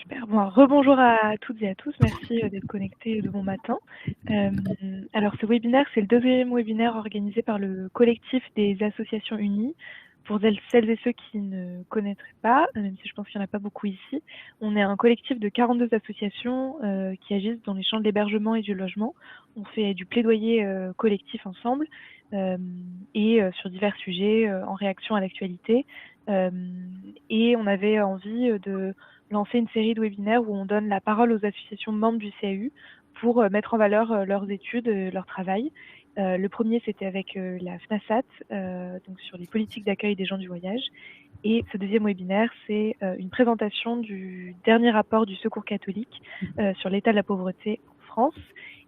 Super. Bon, rebonjour à toutes et à tous. Merci d'être connectés de bon matin. Alors, ce webinaire, c'est le deuxième webinaire organisé par le collectif des associations unies. Pour celles et ceux qui ne connaîtraient pas, même si je pense qu'il n'y en a pas beaucoup ici, on est un collectif de 42 associations qui agissent dans les champs de l'hébergement et du logement. On fait du plaidoyer collectif ensemble et sur divers sujets en réaction à l'actualité. Et on avait envie de lancer une série de webinaires où on donne la parole aux associations membres du CAU pour mettre en valeur leurs études, leur travail. Le premier, c'était avec la FNASAT, donc sur les politiques d'accueil des gens du voyage. Et ce deuxième webinaire, c'est une présentation du dernier rapport du Secours catholique sur l'état de la pauvreté en France.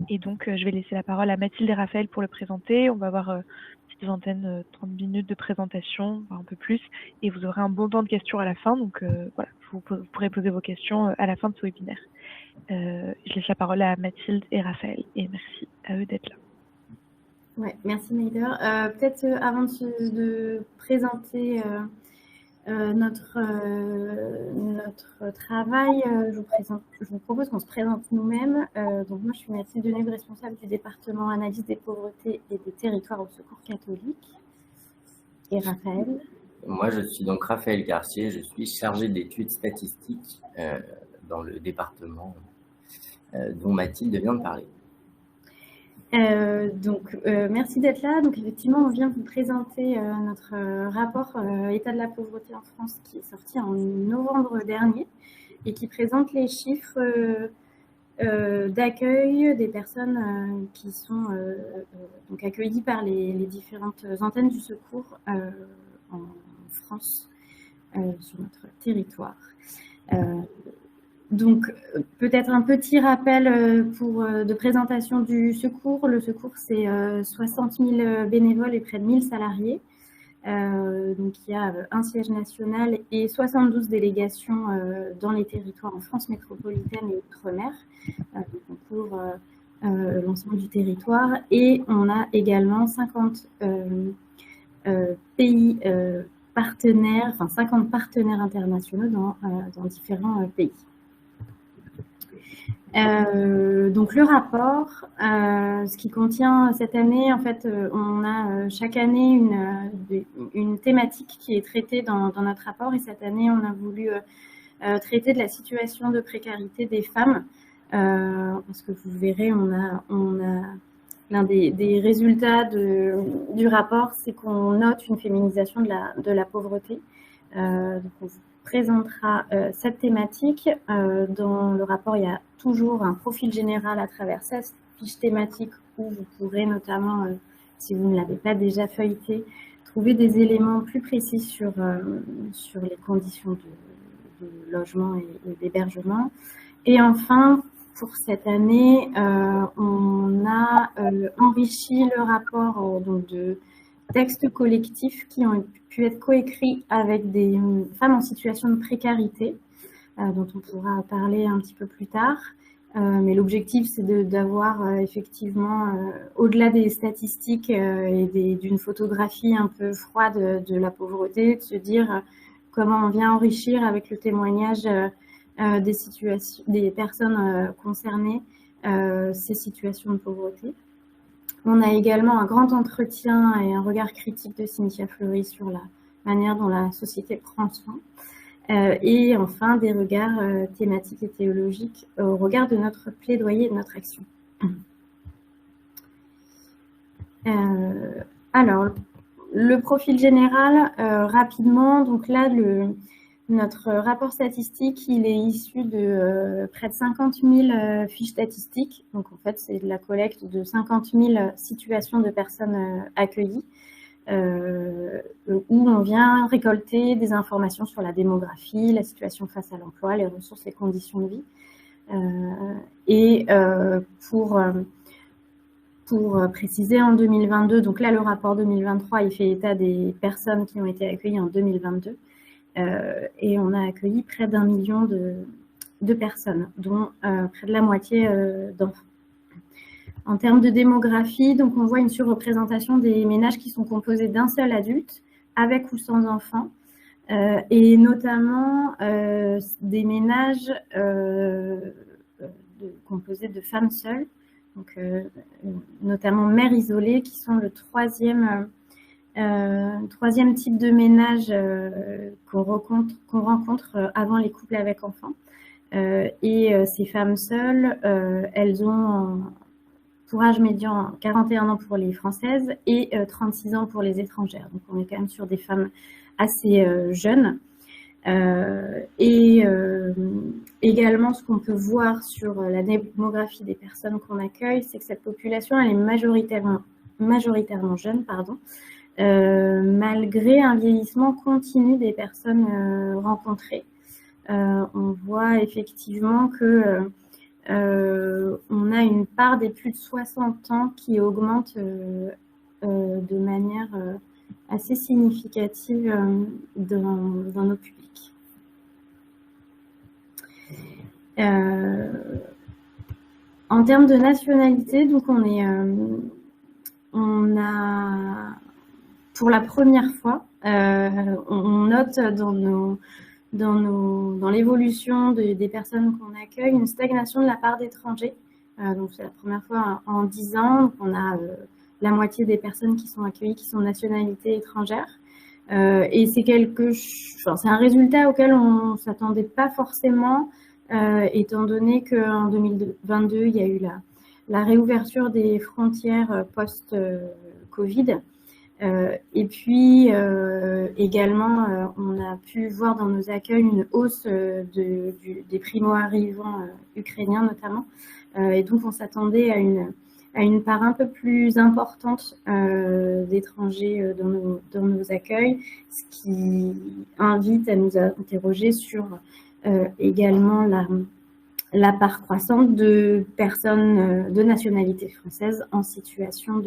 Et donc, je vais laisser la parole à Mathilde et Raphaël pour le présenter. On va avoir une petite vingtaine, 30 minutes de présentation, voire un peu plus, et vous aurez un bon temps de questions à la fin. Donc, voilà, vous pourrez poser vos questions à la fin de ce webinaire. Je laisse la parole à Mathilde et Raphaël, et merci à eux d'être là. Ouais, merci Maïder. Peut-être avant de présenter notre travail, je vous propose qu'on se présente nous-mêmes. Donc moi, je suis Mathilde Denève, responsable du département analyse des pauvretés et des territoires au Secours catholique. Et Raphaël. Moi, je suis donc Raphaël Garcier, je suis chargé d'études statistiques dans le département dont Mathilde vient de parler. Merci d'être là. Donc effectivement, on vient vous présenter notre rapport État de la pauvreté en France qui est sorti en novembre dernier et qui présente les chiffres d'accueil des personnes qui sont donc accueillies par les différentes antennes du secours en France sur notre territoire. Donc, peut-être un petit rappel de présentation du secours. Le secours, c'est 60 000 bénévoles et près de 1000 salariés. Donc, il y a un siège national et 72 délégations dans les territoires en France métropolitaine et outre-mer. On couvre l'ensemble du territoire. Et on a également 50 pays partenaires, enfin 50 partenaires internationaux dans différents pays. Donc le rapport, ce qui contient cette année, en fait, on a chaque année une thématique qui est traitée dans notre rapport, et cette année, on a voulu traiter de la situation de précarité des femmes, parce que vous verrez, on a l'un des résultats du rapport, c'est qu'on note une féminisation de la pauvreté. Donc on vous présentera cette thématique. Dans le rapport, il y a toujours un profil général à travers 16 fiches thématiques où vous pourrez notamment, si vous ne l'avez pas déjà feuilleté, trouver des éléments plus précis sur les conditions de logement et d'hébergement. Et enfin, pour cette année, on a enrichi le rapport donc de textes collectifs qui ont pu être coécrits avec des femmes en situation de précarité, dont on pourra parler un petit peu plus tard. Mais l'objectif, c'est d'avoir effectivement, au-delà des statistiques et d'une photographie un peu froide de la pauvreté, de se dire comment on vient enrichir avec le témoignage des personnes concernées ces situations de pauvreté. On a également un grand entretien et un regard critique de Cynthia Fleury sur la manière dont la société prend soin. Et enfin, des regards thématiques et théologiques au regard de notre plaidoyer et de notre action. Alors, le profil général, rapidement, donc là, notre rapport statistique, il est issu de près de 50 000 fiches statistiques. Donc, en fait, c'est de la collecte de 50 000 situations de personnes accueillies, où on vient récolter des informations sur la démographie, la situation face à l'emploi, les ressources, les conditions de vie. Pour préciser, en 2022, donc là, le rapport 2023, il fait état des personnes qui ont été accueillies en 2022. Et on a accueilli près d'1 million de personnes, dont près de la moitié d'enfants. En termes de démographie, donc on voit une surreprésentation des ménages qui sont composés d'un seul adulte, avec ou sans enfants. et notamment des ménages composés de femmes seules, donc, notamment mères isolées, qui sont le troisième type de ménage qu'on rencontre avant les couples avec enfants. Et ces femmes seules, elles ont pour âge médian 41 ans pour les Françaises et 36 ans pour les étrangères. Donc on est quand même sur des femmes assez jeunes. Également, ce qu'on peut voir sur la démographie des personnes qu'on accueille, c'est que cette population, elle est majoritairement jeune, malgré un vieillissement continu des personnes rencontrées. On voit effectivement que on a une part des plus de 60 ans qui augmente de manière assez significative dans nos publics. En termes de nationalité, donc on a pour la première fois, on note dans l'évolution des personnes qu'on accueille une stagnation de la part d'étrangers. Donc c'est la première fois en 10 ans. Donc on a la moitié des personnes qui sont accueillies qui sont de nationalité étrangère. Et c'est un résultat auquel on ne s'attendait pas forcément, étant donné qu'en 2022, il y a eu la réouverture des frontières post-Covid. Et puis également, on a pu voir dans nos accueils une hausse des primo-arrivants ukrainiens notamment. Et donc, on s'attendait à une part un peu plus importante d'étrangers dans nos accueils, ce qui invite à nous interroger sur également la part croissante de personnes de nationalité française en situation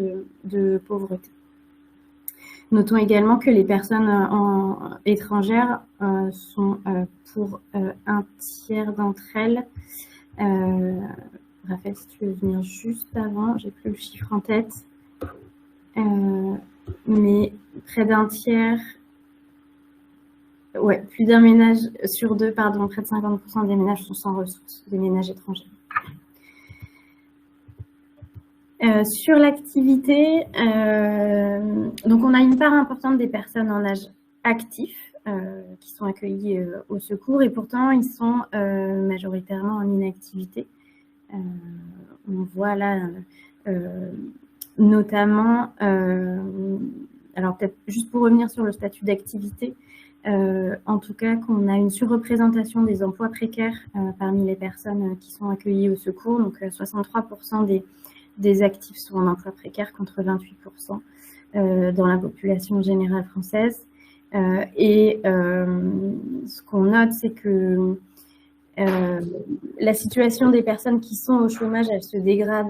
de pauvreté. Notons également que les personnes étrangères sont pour un tiers d'entre elles. Raphaël, si tu veux venir juste avant, j'ai plus le chiffre en tête. Mais près d'un tiers, plus d'un ménage sur deux, près de 50% des ménages sont sans ressources, des ménages étrangers. Sur l'activité, donc on a une part importante des personnes en âge actif qui sont accueillies au secours et pourtant ils sont majoritairement en inactivité. On voit là notamment, alors peut-être juste pour revenir sur le statut d'activité, en tout cas qu'on a une surreprésentation des emplois précaires parmi les personnes qui sont accueillies au secours, donc 63% des actifs sont en emploi précaire contre 28% dans la population générale française. Et ce qu'on note, c'est que la situation des personnes qui sont au chômage, elle se dégrade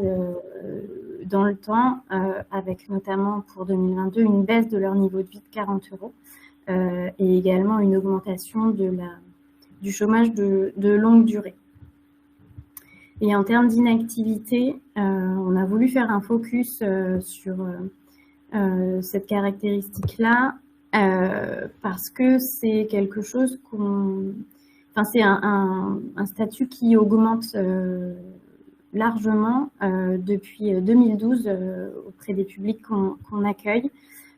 dans le temps, avec notamment pour 2022 une baisse de leur niveau de vie de 40 € et également une augmentation du chômage de longue durée. Et en termes d'inactivité, on a voulu faire un focus sur cette caractéristique-là parce que c'est quelque chose c'est un statut qui augmente largement depuis 2012 auprès des publics qu'on accueille.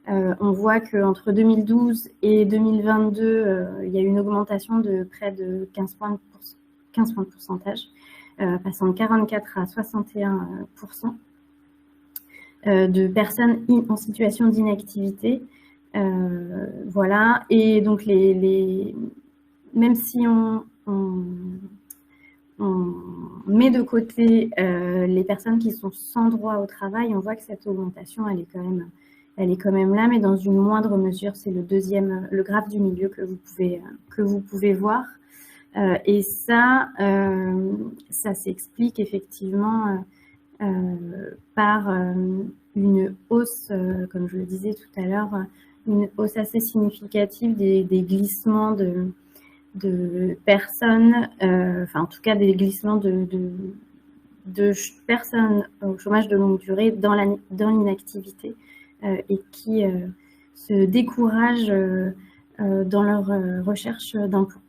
On voit qu'entre 2012 et 2022, il y a eu une augmentation de près de 15 points de pourcentage. Passant de 44 à 61% de personnes en situation d'inactivité. Voilà, et donc même si on met de côté les personnes qui sont sans droit au travail, on voit que cette augmentation, elle est quand même là, mais dans une moindre mesure. C'est le graphe du milieu que vous pouvez voir. Et ça s'explique effectivement par une hausse, comme je le disais tout à l'heure, une hausse assez significative des glissements de personnes, en tout cas des glissements de personnes au chômage de longue durée dans l'inactivité et qui se découragent dans leur recherche d'emploi.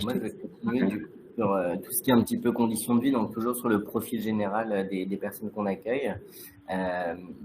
Moi, je vais continuer du coup, sur tout ce qui est un petit peu conditions de vie, donc toujours sur le profil général des personnes qu'on accueille.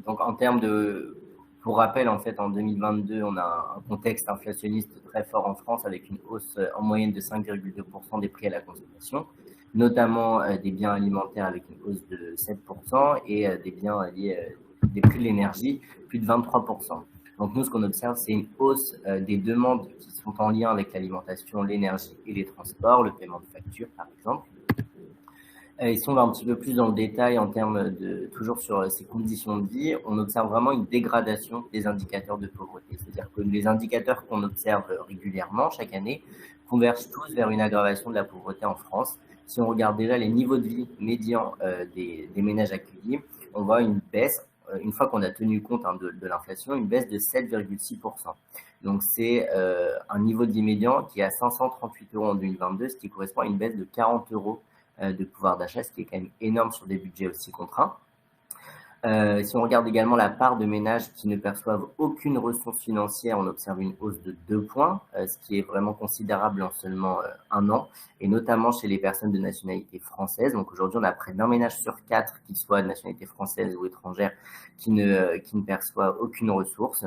Donc en termes de, pour rappel, en fait, en 2022, on a un contexte inflationniste très fort en France avec une hausse en moyenne de 5,2% des prix à la consommation, notamment des biens alimentaires avec une hausse de 7% et des biens liés, des prix de l'énergie, plus de 23%. Donc nous, ce qu'on observe, c'est une hausse des demandes qui sont en lien avec l'alimentation, l'énergie et les transports, le paiement de factures, par exemple. Et si on va un petit peu plus dans le détail en termes de, toujours sur ces conditions de vie, on observe vraiment une dégradation des indicateurs de pauvreté. C'est-à-dire que les indicateurs qu'on observe régulièrement chaque année convergent tous vers une aggravation de la pauvreté en France. Si on regarde déjà les niveaux de vie médians des ménages accueillis, on voit une baisse, une fois qu'on a tenu compte de l'inflation, une baisse de 7,6%. Donc c'est un niveau de vie médian qui est à 538 € en 2022, ce qui correspond à une baisse de 40 € de pouvoir d'achat, ce qui est quand même énorme sur des budgets aussi contraints. Si on regarde également la part de ménages qui ne perçoivent aucune ressource financière, on observe une hausse de 2 points, ce qui est vraiment considérable en seulement un an, et notamment chez les personnes de nationalité française. Donc aujourd'hui, on a près d'un ménage sur 4, qu'il soit de nationalité française ou étrangère, qui ne perçoit aucune ressource.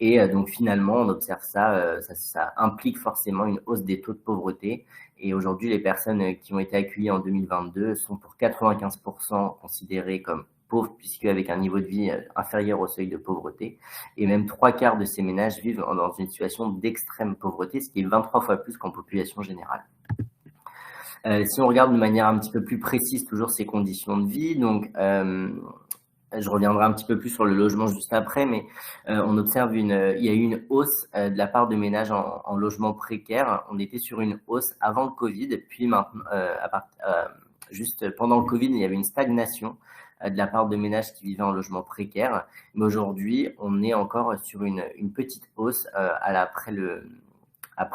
Et donc finalement, on observe ça implique forcément une hausse des taux de pauvreté. Et aujourd'hui, les personnes qui ont été accueillies en 2022 sont pour 95% considérées comme pauvres, puisque avec un niveau de vie inférieur au seuil de pauvreté. Et même 3/4 de ces ménages vivent dans une situation d'extrême pauvreté, ce qui est 23 fois plus qu'en population générale. Si on regarde de manière un petit peu plus précise toujours ces conditions de vie, donc je reviendrai un petit peu plus sur le logement juste après, mais on observe il y a eu une hausse de la part de ménages en logement précaire. On était sur une hausse avant le Covid, puis maintenant, juste pendant le Covid, il y avait une stagnation de la part de ménages qui vivaient en logement précaire. Mais aujourd'hui, on est encore sur une petite hausse après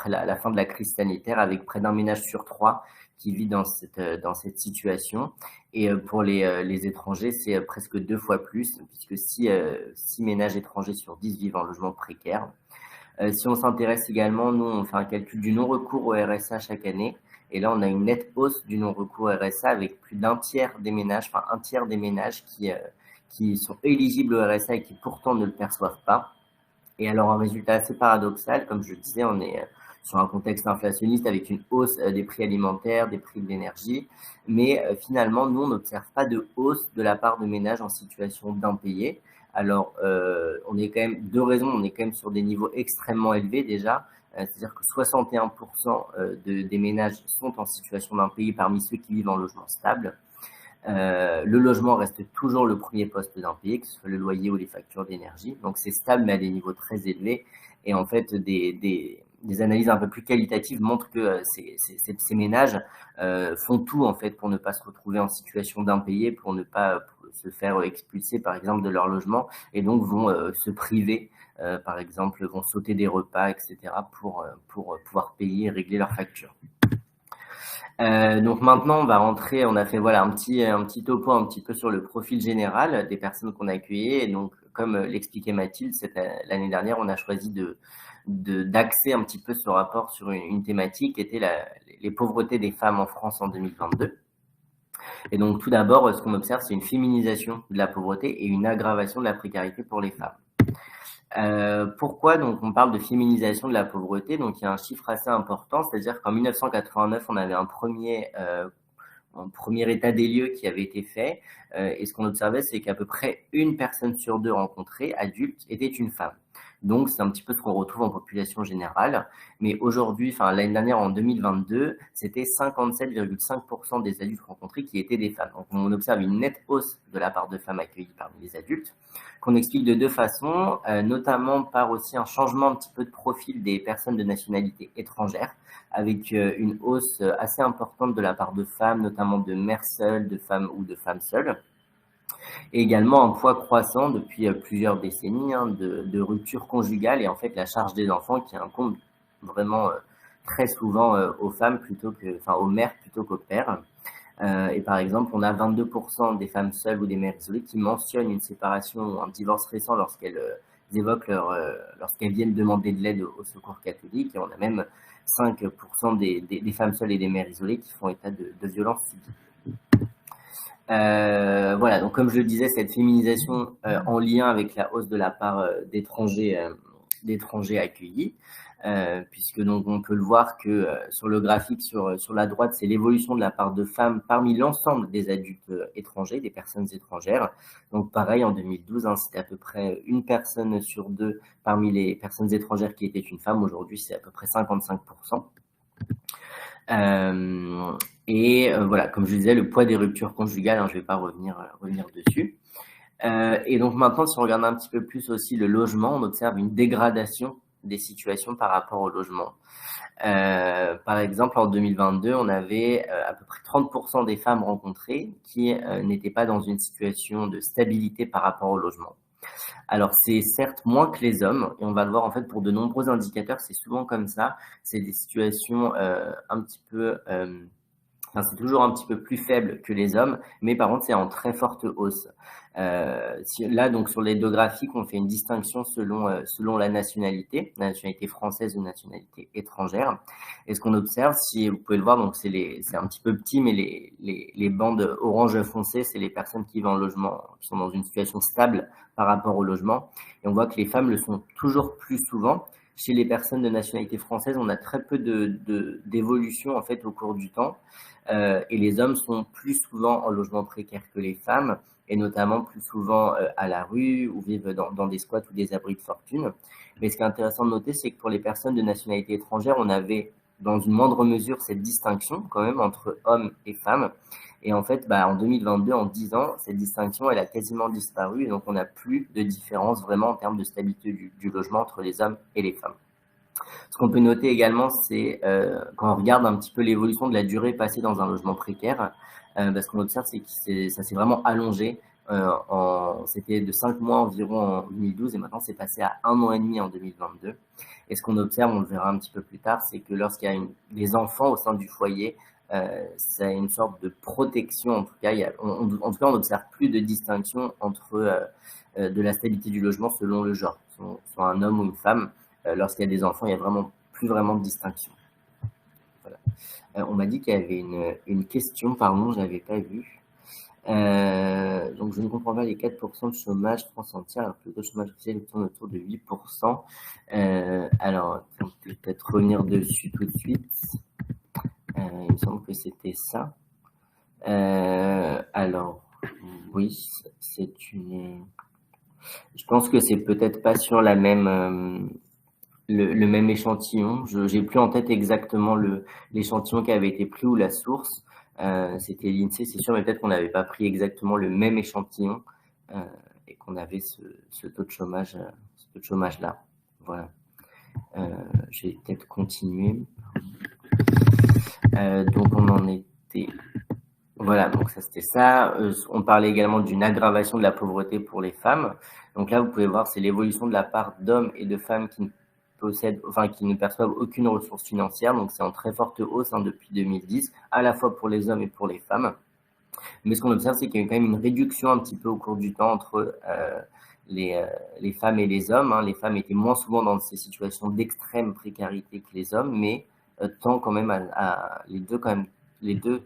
la fin de la crise sanitaire, avec près d'un ménage sur 3 qui vit dans cette situation. Et pour les étrangers, c'est presque 2 fois plus, puisque 6 ménages étrangers sur 10 vivent en logement précaire. Si on s'intéresse également, nous, on fait un calcul du non-recours au RSA chaque année. Et là, on a une nette hausse du non-recours au RSA avec plus d'un tiers des ménages, enfin un tiers des ménages qui sont éligibles au RSA et qui pourtant ne le perçoivent pas. Et alors, un résultat assez paradoxal, comme je le disais, on est sur un contexte inflationniste avec une hausse des prix alimentaires, des prix de l'énergie. Mais finalement, nous, on n'observe pas de hausse de la part de ménages en situation d'impayés. Alors, on est quand même, deux raisons, on est quand même sur des niveaux extrêmement élevés déjà. C'est-à-dire que 61% des ménages sont en situation d'impayés parmi ceux qui vivent en logement stable. Le logement reste toujours le premier poste d'impayé, que ce soit le loyer ou les factures d'énergie. Donc c'est stable, mais à des niveaux très élevés. Et en fait, des analyses un peu plus qualitatives montrent que ces ménages font tout en fait pour ne pas se retrouver en situation d'impayé, pour ne pas se faire expulser par exemple de leur logement, et donc vont se priver, par exemple, vont sauter des repas, etc. pour pouvoir payer et régler leurs factures. Donc maintenant, on va rentrer, on a fait voilà un petit topo un petit peu sur le profil général des personnes qu'on a accueillies. Et donc, comme l'expliquait Mathilde, l'année dernière, on a choisi d'axer un petit peu ce rapport sur une thématique qui était les pauvretés des femmes en France en 2022. Et donc, tout d'abord, ce qu'on observe, c'est une féminisation de la pauvreté et une aggravation de la précarité pour les femmes. Pourquoi donc on parle de féminisation de la pauvreté? Donc il y a un chiffre assez important, c'est-à-dire qu'en 1989, on avait un premier état des lieux qui avait été fait, et ce qu'on observait, c'est qu'à peu près une personne sur 2 rencontrée, adulte, était une femme. Donc c'est un petit peu ce qu'on retrouve en population générale. Mais aujourd'hui, enfin l'année dernière, en 2022, c'était 57,5% des adultes rencontrés qui étaient des femmes. Donc on observe une nette hausse de la part de femmes accueillies parmi les adultes, qu'on explique de 2 façons, notamment par aussi un changement un petit peu de profil des personnes de nationalité étrangère, avec une hausse assez importante de la part de femmes, notamment de mères seules, de femmes ou de femmes seules. Et également un poids croissant depuis plusieurs décennies de rupture conjugale, et en fait la charge des enfants qui incombe vraiment très souvent aux femmes aux mères plutôt qu'aux pères. Et par exemple, on a 22% des femmes seules ou des mères isolées qui mentionnent une séparation ou un divorce récent lorsqu'elles lorsqu'elles viennent demander de l'aide au secours catholique. Et on a même 5% des femmes seules et des mères isolées qui font état de violences subies. Voilà, donc comme je le disais, cette féminisation en lien avec la hausse de la part d'étrangers accueillis, puisque donc on peut le voir que sur le graphique sur la droite, c'est l'évolution de la part de femmes parmi l'ensemble des adultes étrangers, des personnes étrangères. Donc pareil, en 2012, c'était à peu près une personne sur deux parmi les personnes étrangères qui était une femme. Aujourd'hui, c'est à peu près 55%. Voilà, comme je disais, le poids des ruptures conjugales, je ne vais pas revenir dessus. Et donc maintenant, si on regarde un petit peu plus aussi le logement, on observe une dégradation des situations par rapport au logement. Par exemple, en 2022, on avait à peu près 30% des femmes rencontrées qui n'étaient pas dans une situation de stabilité par rapport au logement. Alors, c'est certes moins que les hommes, et on va le voir en fait pour de nombreux indicateurs, c'est souvent comme ça. C'est des situations un petit peu... c'est toujours un petit peu plus faible que les hommes, mais par contre, c'est en très forte hausse. Là, donc, sur les deux graphiques, on fait une distinction selon la nationalité française ou nationalité étrangère. Et ce qu'on observe, si vous pouvez le voir, donc c'est un petit peu petit, mais les bandes orange foncé, c'est les personnes qui vivent en logement, qui sont dans une situation stable par rapport au logement. Et on voit que les femmes le sont toujours plus souvent. Chez les personnes de nationalité française, on a très peu d'évolution en fait au cours du temps. Et les hommes sont plus souvent en logement précaire que les femmes, et notamment plus souvent à la rue ou vivent dans des squats ou des abris de fortune. Mais ce qui est intéressant de noter, c'est que pour les personnes de nationalité étrangère, on avait dans une moindre mesure cette distinction quand même entre hommes et femmes. Et en fait, en 2022, en 10 ans, cette distinction, elle a quasiment disparu. Et donc, on n'a plus de différence vraiment en termes de stabilité du logement entre les hommes et les femmes. Ce qu'on peut noter également, c'est quand on regarde un petit peu l'évolution de la durée passée dans un logement précaire, ce qu'on observe, c'est que ça s'est vraiment allongé. C'était de 5 mois environ en 2012 et maintenant c'est passé à 1 an et demi en 2022. Et ce qu'on observe, on le verra un petit peu plus tard, c'est que lorsqu'il y a des enfants au sein du foyer, c'est une sorte de protection. En tout cas, on n'observe plus de distinction entre de la stabilité du logement selon le genre, soit un homme ou une femme. Lorsqu'il y a des enfants, il n'y a plus vraiment de distinction. Voilà. On m'a dit qu'il y avait une question, pardon, je n'avais pas vu. Donc, je ne comprends pas les 4% de chômage France entière, alors que le taux de chômage officiel tourne autour de 8%. Alors, on peut peut-être revenir dessus tout de suite. Il me semble que c'était ça. Alors, oui, c'est une... Je pense que c'est peut-être pas sur la même... le même échantillon. Je n'ai plus en tête exactement l'échantillon qui avait été pris ou la source. C'était l'INSEE, c'est sûr, mais peut-être qu'on n'avait pas pris exactement le même échantillon et qu'on avait ce taux de chômage là. Voilà. Je vais peut-être continuer. Donc on en était. Voilà, donc ça c'était ça. On parlait également d'une aggravation de la pauvreté pour les femmes. Donc là, vous pouvez voir, c'est l'évolution de la part d'hommes et de femmes qui ne perçoivent aucune ressource financière. Donc c'est en très forte hausse depuis 2010, à la fois pour les hommes et pour les femmes. Mais ce qu'on observe, c'est qu'il y a quand même une réduction un petit peu au cours du temps entre les femmes et les hommes. Les femmes étaient moins souvent dans ces situations d'extrême précarité que les hommes, mais tendent quand même les deux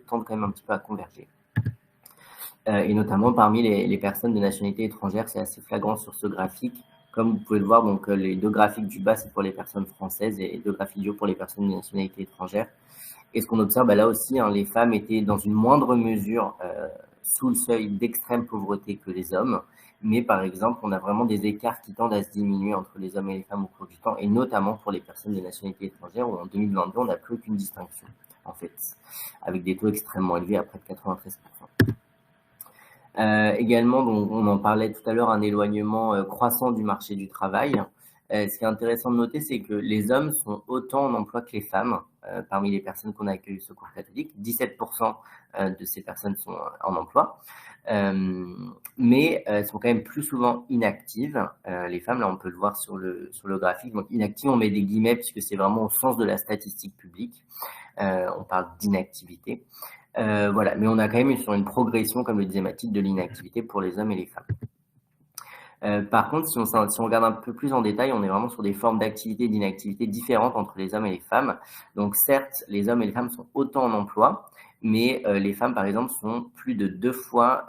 tendent quand même un petit peu à converger. Et notamment parmi les personnes de nationalité étrangère, c'est assez flagrant sur ce graphique. Comme vous pouvez le voir, donc les deux graphiques du bas, c'est pour les personnes françaises et les deux graphiques du haut pour les personnes de nationalité étrangère. Et ce qu'on observe, là aussi, les femmes étaient dans une moindre mesure sous le seuil d'extrême pauvreté que les hommes. Mais par exemple, on a vraiment des écarts qui tendent à se diminuer entre les hommes et les femmes au cours du temps, et notamment pour les personnes de nationalité étrangère, où en 2022, on n'a plus aucune distinction, en fait, avec des taux extrêmement élevés à près de 93%. Également, donc, on en parlait tout à l'heure, un éloignement croissant du marché du travail. Ce qui est intéressant de noter, c'est que les hommes sont autant en emploi que les femmes. Parmi les personnes qu'on a accueillies au Secours catholique, 17% de ces personnes sont en emploi. Mais elles sont quand même plus souvent inactives. Les femmes, là, on peut le voir sur le graphique. Donc, inactives, on met des guillemets puisque c'est vraiment au sens de la statistique publique. On parle d'inactivité. Voilà, mais on a quand même sur une progression, comme le disait Mathilde, de l'inactivité pour les hommes et les femmes. Par contre, si on regarde un peu plus en détail, on est vraiment sur des formes d'activité et d'inactivité différentes entre les hommes et les femmes. Donc certes, les hommes et les femmes sont autant en emploi, mais les femmes, par exemple, sont plus de 2 fois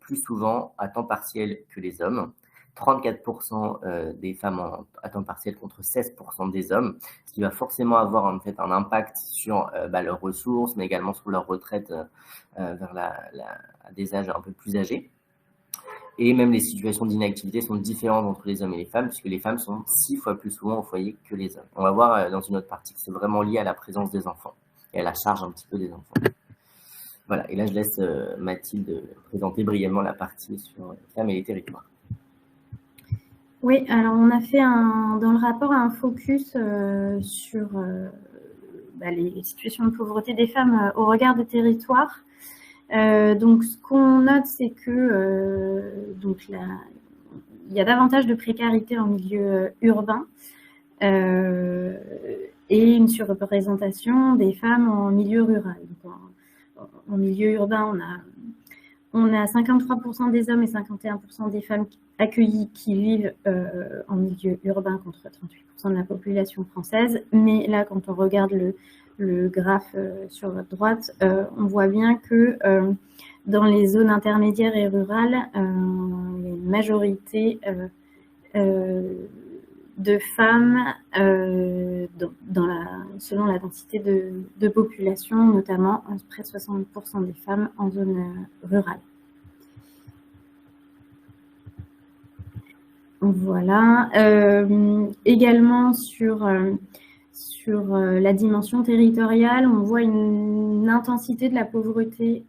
plus souvent à temps partiel que les hommes. 34% des femmes à temps partiel contre 16% des hommes, ce qui va forcément avoir en fait un impact sur leurs ressources, mais également sur leur retraite vers à des âges un peu plus âgés. Et même les situations d'inactivité sont différentes entre les hommes et les femmes, puisque les femmes sont 6 fois plus souvent au foyer que les hommes. On va voir dans une autre partie que c'est vraiment lié à la présence des enfants et à la charge un petit peu des enfants. Voilà, et là je laisse Mathilde présenter brièvement la partie sur les femmes et les territoires. Oui, alors on a fait dans le rapport un focus sur les situations de pauvreté des femmes au regard des territoires. Donc, ce qu'on note, c'est que il y a davantage de précarité en milieu urbain et une surreprésentation des femmes en milieu rural. Donc, en milieu urbain, on a 53% des hommes et 51% des femmes accueillies qui vivent en milieu urbain contre 38% de la population française. Mais là, quand on regarde le graphe sur votre droite, on voit bien que dans les zones intermédiaires et rurales, il y a une majorité de femmes selon la densité de population, notamment près de 60% des femmes en zone rurale. Voilà. Également sur la dimension territoriale, on voit une intensité de la pauvreté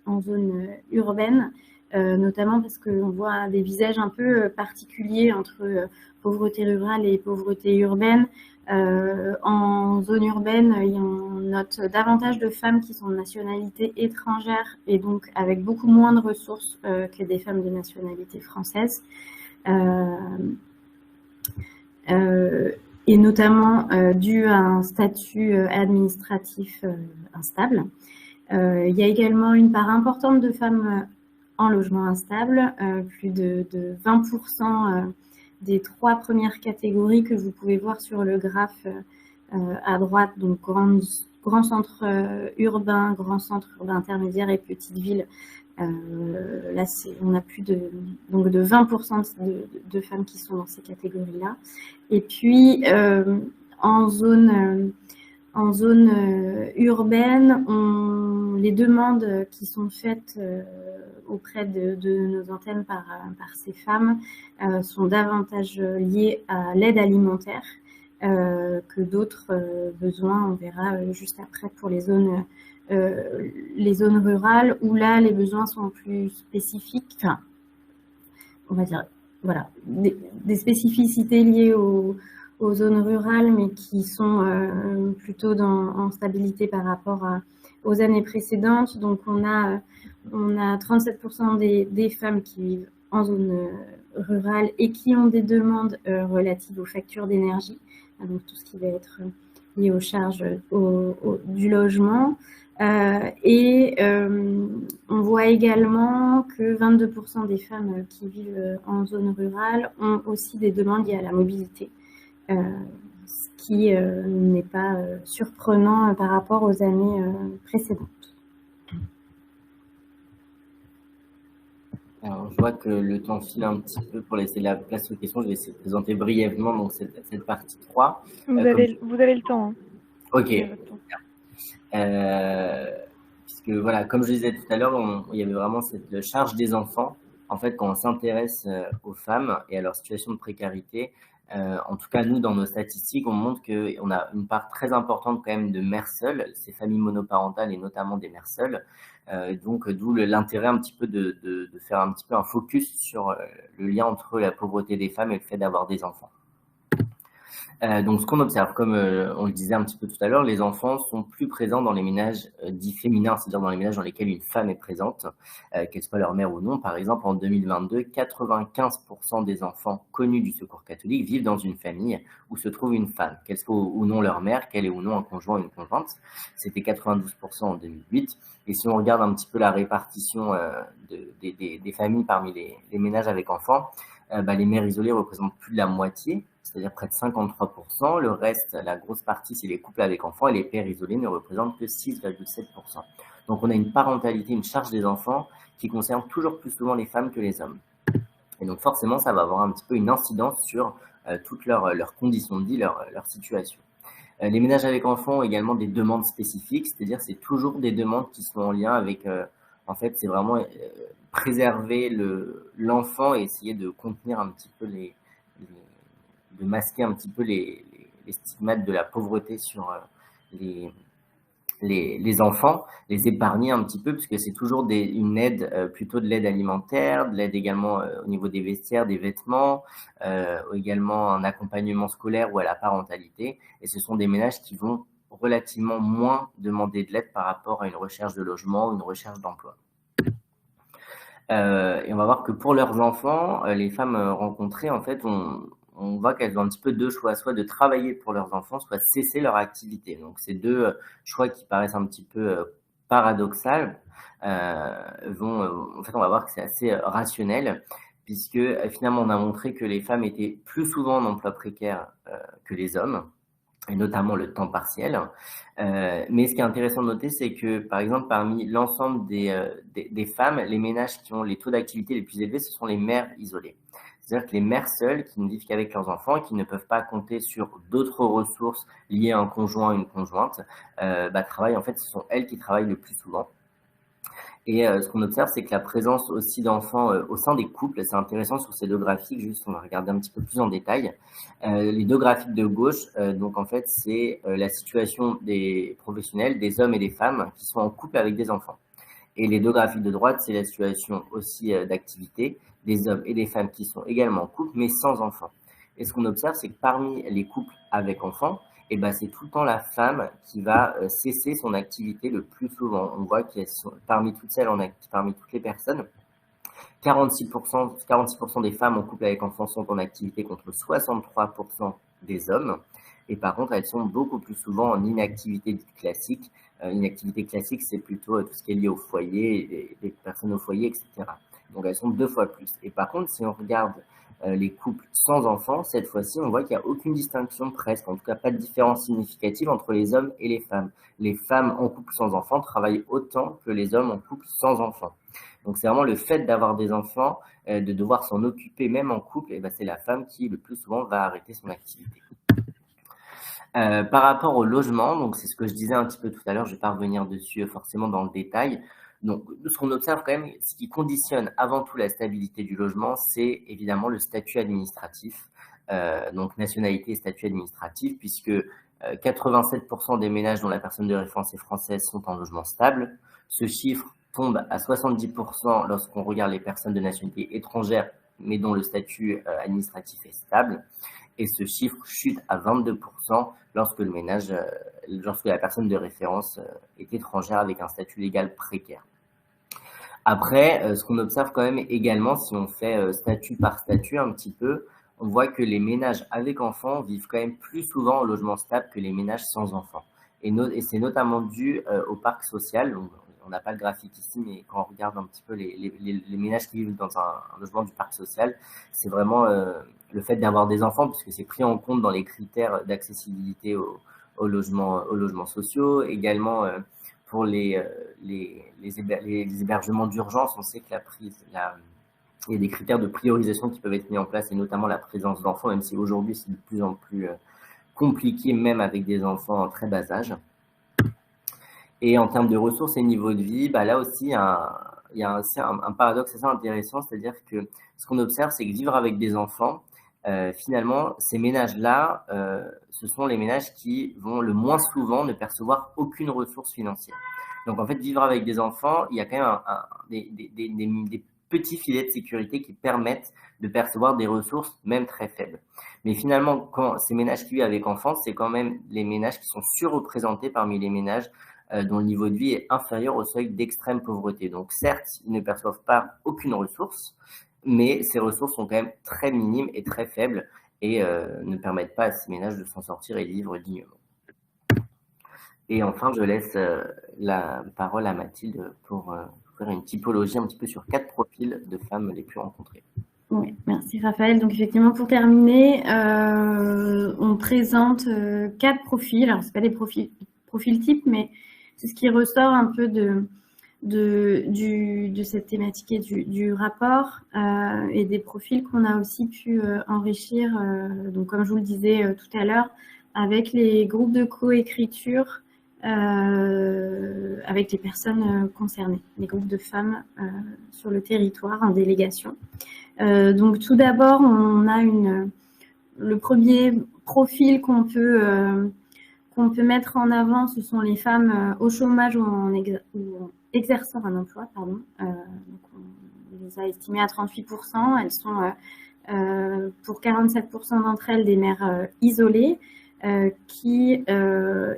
en zone urbaine, notamment parce qu'on voit des visages un peu particuliers entre pauvreté rurale et pauvreté urbaine. En zone urbaine, on note davantage de femmes qui sont de nationalité étrangère et donc avec beaucoup moins de ressources que des femmes de nationalité française. Et notamment dû à un statut administratif instable. Il y a également une part importante de femmes en logement instable, plus de 20% des 3 premières catégories que vous pouvez voir sur le graphe à droite, donc grands centres urbains, grands centres urbains intermédiaires et petites villes. Là, on a plus de 20% de femmes qui sont dans ces catégories-là. Et puis, en zone urbaine, les demandes qui sont faites auprès de nos antennes par ces femmes sont davantage liées à l'aide alimentaire que d'autres besoins. On verra juste après pour les zones rurales, où là, les besoins sont plus spécifiques. Enfin, on va dire, voilà, des spécificités liées aux zones rurales, mais qui sont plutôt en stabilité par rapport aux années précédentes. Donc, on a 37% des femmes qui vivent en zone rurale et qui ont des demandes relatives aux factures d'énergie, donc tout ce qui va être lié aux charges du logement. On voit également que 22% des femmes qui vivent en zone rurale ont aussi des demandes liées à la mobilité, ce qui n'est pas surprenant par rapport aux années précédentes. Alors, je vois que le temps file un petit peu pour laisser la place aux questions. Je vais essayer de présenter brièvement donc, cette partie 3. Vous avez le temps. Hein. Ok. Puisque voilà, comme je disais tout à l'heure, il y avait vraiment cette charge des enfants. En fait, quand on s'intéresse aux femmes et à leur situation de précarité, en tout cas, nous, dans nos statistiques, on montre qu'on a une part très importante quand même de mères seules, ces familles monoparentales et notamment des mères seules. Donc, d'où l'intérêt un petit peu de faire un petit peu un focus sur le lien entre la pauvreté des femmes et le fait d'avoir des enfants. Donc, ce qu'on observe, comme on le disait un petit peu tout à l'heure, les enfants sont plus présents dans les ménages dits féminins, c'est-à-dire dans les ménages dans lesquels une femme est présente, qu'elle soit leur mère ou non. Par exemple, en 2022, 95% des enfants connus du Secours catholique vivent dans une famille où se trouve une femme, qu'elle soit ou non leur mère, qu'elle ait ou non un conjoint ou une conjointe. C'était 92% en 2008. Et si on regarde un petit peu la répartition des familles parmi les ménages avec enfants, les mères isolées représentent plus de la moitié, c'est-à-dire près de 53%. Le reste, la grosse partie, c'est les couples avec enfants et les pères isolés ne représentent que 6,7%. Donc, on a une parentalité, une charge des enfants qui concerne toujours plus souvent les femmes que les hommes. Et donc, forcément, ça va avoir un petit peu une incidence sur toutes leurs conditions de vie, leur situation. Les ménages avec enfants ont également des demandes spécifiques, c'est-à-dire c'est toujours des demandes qui sont en lien avec, en fait, c'est vraiment préserver l'enfant et essayer de contenir un petit peu de masquer un petit peu les stigmates de la pauvreté sur les enfants, les épargner un petit peu, puisque c'est toujours une aide, plutôt de l'aide alimentaire, de l'aide également au niveau des vestiaires, des vêtements, également un accompagnement scolaire ou à la parentalité. Et ce sont des ménages qui vont relativement moins demander de l'aide par rapport à une recherche de logement ou une recherche d'emploi. Et on va voir que pour leurs enfants, les femmes rencontrées, en fait, on voit qu'elles ont un petit peu deux choix, soit de travailler pour leurs enfants, soit cesser leur activité. Donc, ces deux choix qui paraissent un petit peu paradoxal, en fait, on va voir que c'est assez rationnel, puisque finalement, on a montré que les femmes étaient plus souvent en emploi précaire que les hommes, et notamment le temps partiel. Mais ce qui est intéressant de noter, c'est que, par exemple, parmi l'ensemble des femmes, les ménages qui ont les taux d'activité les plus élevés, ce sont les mères isolées. C'est-à-dire que les mères seules, qui ne vivent qu'avec leurs enfants et qui ne peuvent pas compter sur d'autres ressources liées à un conjoint ou une conjointe, travaillent, en fait, ce sont elles qui travaillent le plus souvent. Et ce qu'on observe, c'est que la présence aussi d'enfants au sein des couples, c'est intéressant sur ces deux graphiques, juste on va regarder un petit peu plus en détail. Les deux graphiques de gauche, donc en fait, c'est la situation des professionnels, des hommes et des femmes qui sont en couple avec des enfants. Et les deux graphiques de droite, c'est la situation aussi d'activité des hommes et des femmes qui sont également en couple, mais sans enfants. Et ce qu'on observe, c'est que parmi les couples avec enfants, c'est tout le temps la femme qui va cesser son activité le plus souvent. On voit qu'il y a parmi toutes celles, parmi toutes les personnes, 46% des femmes en couple avec enfants sont en activité contre 63% des hommes. Et par contre, elles sont beaucoup plus souvent en inactivité dite classique. Inactivité classique, c'est plutôt tout ce qui est lié au foyer, les personnes au foyer, etc. Donc, elles sont 2 fois plus. Et par contre, si on regarde les couples sans enfants, cette fois-ci, on voit qu'il n'y a aucune distinction presque, en tout cas pas de différence significative entre les hommes et les femmes. Les femmes en couple sans enfants travaillent autant que les hommes en couple sans enfants. Donc, c'est vraiment le fait d'avoir des enfants, de devoir s'en occuper même en couple, c'est la femme qui, le plus souvent, va arrêter son activité. Par rapport au logement, donc c'est ce que je disais un petit peu tout à l'heure, je ne vais pas revenir dessus forcément dans le détail. Donc, ce qu'on observe quand même, ce qui conditionne avant tout la stabilité du logement, c'est évidemment le statut administratif, donc nationalité et statut administratif, puisque 87% des ménages dont la personne de référence est française sont en logement stable. Ce chiffre tombe à 70% lorsqu'on regarde les personnes de nationalité étrangère, mais dont le statut administratif est stable. Et ce chiffre chute à 22% lorsque la personne de référence est étrangère avec un statut légal précaire. Après, ce qu'on observe quand même également, si on fait statut par statut un petit peu, on voit que les ménages avec enfants vivent quand même plus souvent en logement stable que les ménages sans enfants. Et c'est notamment dû au parc social. Donc, on n'a pas le graphique ici, mais quand on regarde un petit peu les ménages qui vivent dans un logement du parc social, c'est vraiment le fait d'avoir des enfants, puisque c'est pris en compte dans les critères d'accessibilité aux logements sociaux. Également, pour les hébergements d'urgence, on sait que il y a des critères de priorisation qui peuvent être mis en place, et notamment la présence d'enfants, même si aujourd'hui c'est de plus en plus compliqué, même avec des enfants en très bas âge. Et en termes de ressources et niveau de vie, là aussi, il y a un paradoxe assez intéressant, c'est-à-dire que ce qu'on observe, c'est que vivre avec des enfants, finalement, ces ménages-là, ce sont les ménages qui vont le moins souvent ne percevoir aucune ressource financière. Donc, en fait, vivre avec des enfants, il y a quand même des petits filets de sécurité qui permettent de percevoir des ressources, même très faibles. Mais finalement, quand ces ménages qui vivent avec enfants, c'est quand même les ménages qui sont surreprésentés parmi les ménages dont le niveau de vie est inférieur au seuil d'extrême pauvreté. Donc certes, ils ne perçoivent pas aucune ressource, mais ces ressources sont quand même très minimes et très faibles et ne permettent pas à ces ménages de s'en sortir et de vivre dignement. Et enfin, je laisse la parole à Mathilde pour faire une typologie un petit peu sur 4 profils de femmes les plus rencontrées. Oui, merci Raphaël. Donc effectivement, pour terminer, on présente 4 profils. Alors, ce pas des profils types, mais c'est ce qui ressort un peu de cette thématique et du rapport et des profils qu'on a aussi pu enrichir, donc comme je vous le disais tout à l'heure, avec les groupes de coécriture avec les personnes concernées, les groupes de femmes sur le territoire en délégation. Donc tout d'abord, on a le premier profil qu'on peut mettre en avant, ce sont les femmes au chômage ou en exerçant un emploi. Donc on les a estimées à 38%. Elles sont pour 47% d'entre elles des mères isolées qui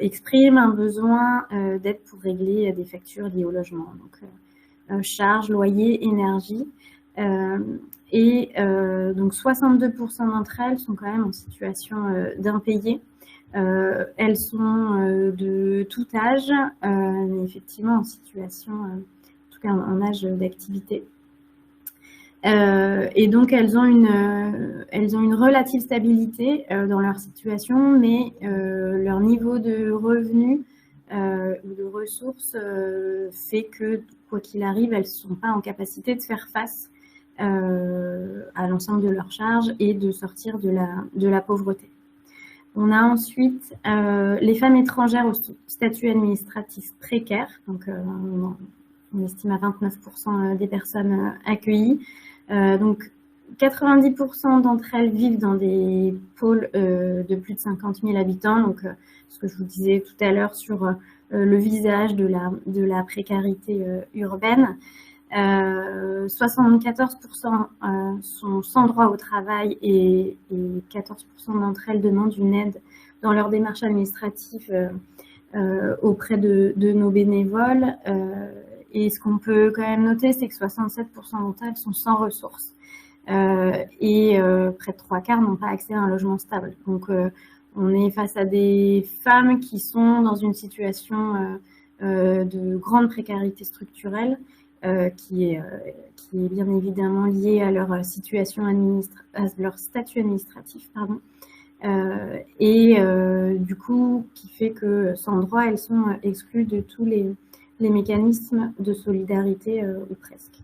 expriment un besoin d'aide pour régler des factures liées au logement. Donc charges, loyer, énergie. Et donc 62% d'entre elles sont quand même en situation d'impayé. Elles sont de tout âge, mais effectivement en situation, en tout cas en âge d'activité. Et donc elles ont une relative stabilité dans leur situation, mais leur niveau de revenu ou de ressources fait que, quoi qu'il arrive, elles ne sont pas en capacité de faire face à l'ensemble de leurs charges et de sortir de la pauvreté. On a ensuite les femmes étrangères au statut administratif précaire, donc on estime à 29% des personnes accueillies. Donc 90% d'entre elles vivent dans des pôles de plus de 50 000 habitants, donc ce que je vous disais tout à l'heure sur le visage de la précarité urbaine. 74% sont sans droit au travail et 14% d'entre elles demandent une aide dans leur démarche administrative auprès de nos bénévoles. Et ce qu'on peut quand même noter, c'est que 67% d'entre elles sont sans ressources et près de 3/4 n'ont pas accès à un logement stable. Donc on est face à des femmes qui sont dans une situation de grande précarité structurelle qui est bien évidemment liée à leur situation à leur statut administratif, pardon. Du coup, qui fait que sans droit, elles sont exclues de tous les mécanismes de solidarité ou presque.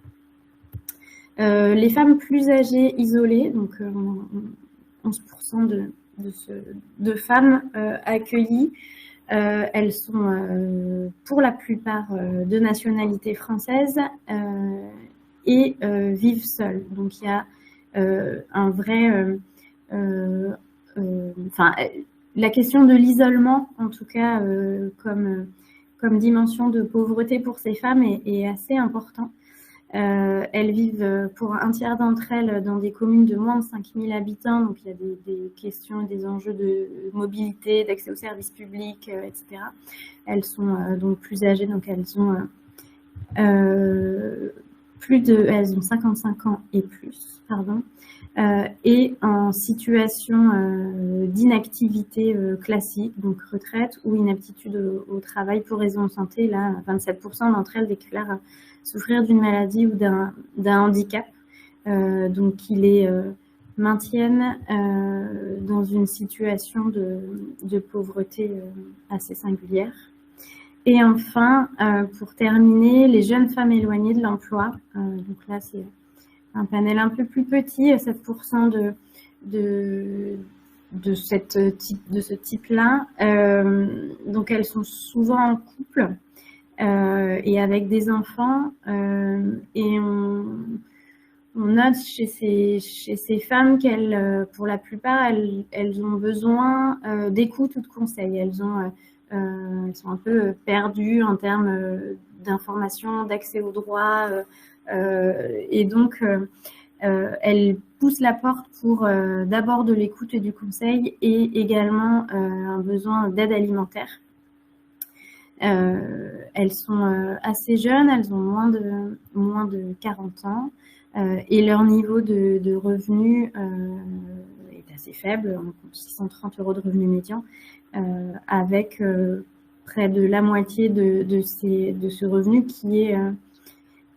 Les femmes plus âgées isolées, donc 11% de femmes accueillies, elles sont pour la plupart de nationalité française et vivent seules. Donc il y a un vrai... la question de l'isolement, en tout cas, comme dimension de pauvreté pour ces femmes est assez important. Elles vivent pour un tiers d'entre elles dans des communes de moins de 5 000 habitants, donc il y a des questions et des enjeux de mobilité, d'accès aux services publics, etc. Elles sont donc plus âgées, donc elles ont elles ont 55 ans et plus, pardon, et en situation d'inactivité classique, donc retraite ou inaptitude au travail pour raison de santé. Là, 27% d'entre elles déclarent souffrir d'une maladie ou d'un handicap, donc qui les maintiennent dans une situation de pauvreté assez singulière. Et enfin, pour terminer, les jeunes femmes éloignées de l'emploi. Donc là, c'est un panel un peu plus petit, 7% de ce type-là. Donc elles sont souvent en couple et avec des enfants. Et on note chez ces femmes qu'elles, pour la plupart, elles ont besoin d'écoute ou de conseils. Elles ont elles sont un peu perdues en termes d'information, d'accès aux droits, et donc elles poussent la porte pour d'abord de l'écoute et du conseil et également un besoin d'aide alimentaire. Elles sont assez jeunes, elles ont moins de 40 ans et leur niveau de revenus est assez faible, 630 € de revenu médian, avec près de la moitié de ce revenu qui est...